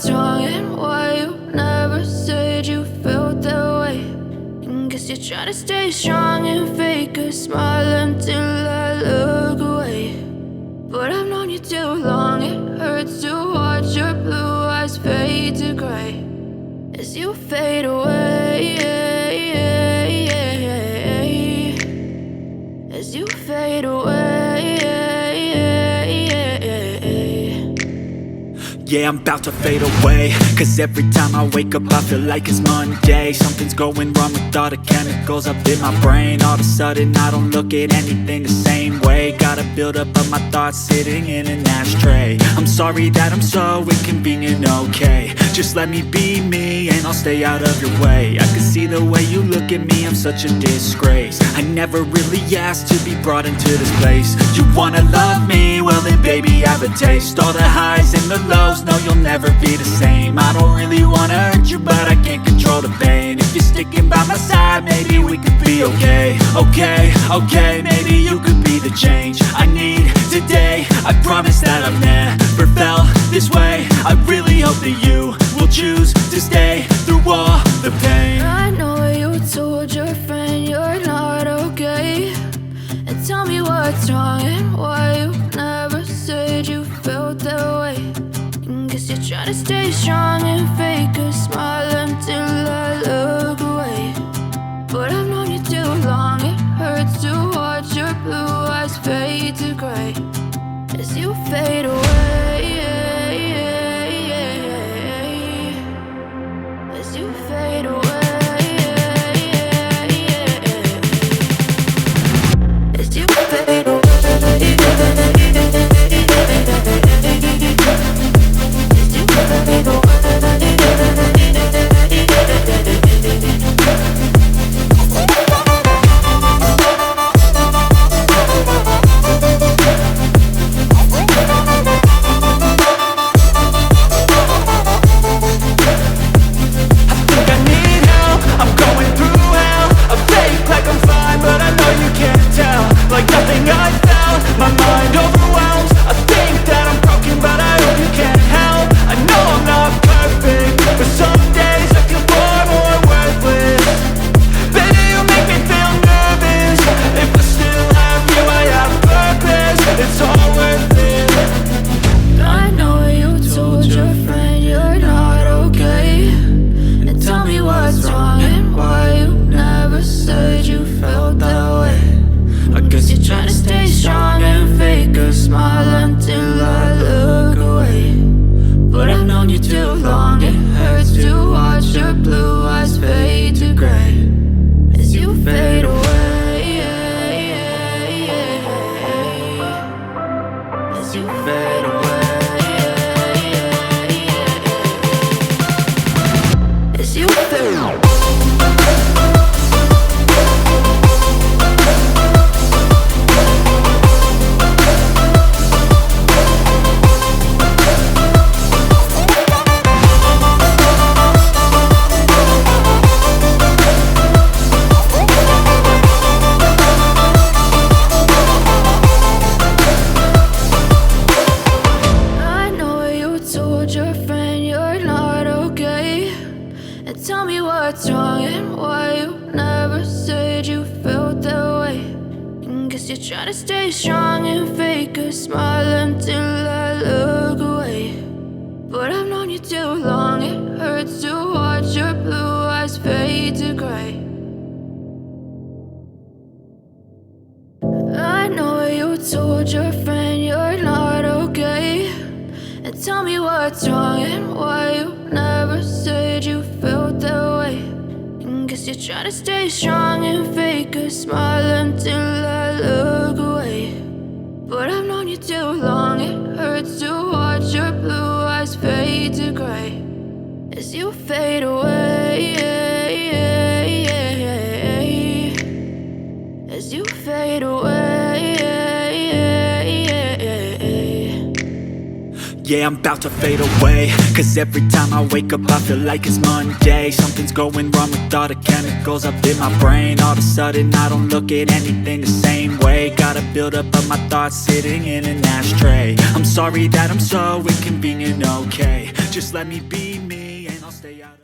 what's wrong and why you never said you felt that way. And guess you're trying to stay strong and fake a smile until I look away. But I've known you too long, it hurts to watch your blue eyes fade to gray as you fade away, as you fade away. Yeah, I'm about to fade away, cause every time I wake up I feel like it's Monday. Something's going wrong with all the chemicals up in my brain. All of a sudden I don't look at anything the same way. Got a buildup of my thoughts sitting in an ashtray. I'm sorry that I'm so inconvenient, okay. Just let me be me and I'll stay out of your way. I can see the way you look at me, I'm such a disgrace. I never really asked to be brought into this place. You wanna love me? Well then baby I have a taste. All the highs and the lows, no you'll never be the same. I don't really wanna hurt you but I can't control the pain. If you're sticking by my side maybe we could be okay. Okay, maybe you could be the change I need today. I promise that I've never felt this way. I really hope that you will choose to stay through all the pain. I know you told your friend you're not okay, and tell me what's wrong and why you never said you felt that way. And guess you're trying to stay strong and fake a smile until I look away. But I've known you too long, it hurts to watch your blue eyes fade to gray as you fade away, as you fade away, as you fade away. Yeah, I'm about to fade away, cause every time I wake up I feel like it's Monday. Something's going wrong with all the chemicals up in my brain. All of a sudden I don't look at anything the same way. Got a buildup of my thoughts sitting in an ashtray. I'm sorry that I'm so inconvenient, okay. Just let me be me and I'll stay out of